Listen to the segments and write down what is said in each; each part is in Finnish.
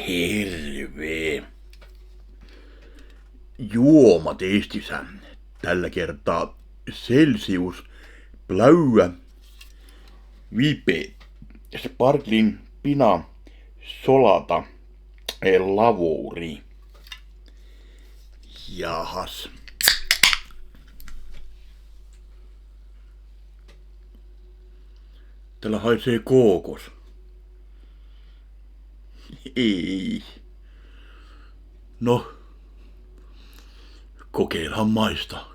Hirvee. Juoma testissä. Tällä kertaa Celsius Blauä Vipe Sparkling Pina Solata Lavori. Jahas. Tällä haisee kookos. Ei. No, kokeilhan maista.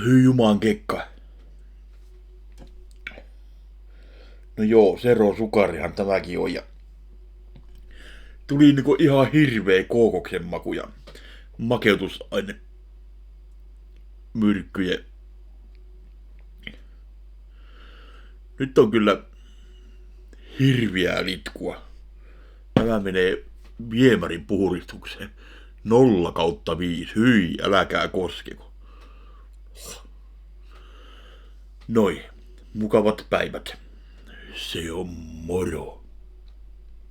Hyi juman kekka. No joo, Zero Sukarihan tämäkin on ja tuli niinku ihan hirveä kookoksen maku ja makeutusaine myrkkyjä. Nyt on kyllä hirviää litkua. Tämä menee viemärin puhdistukseen. 0/5. Hyi, äläkää koskeko. Noi, mukavat päivät. Se on moro.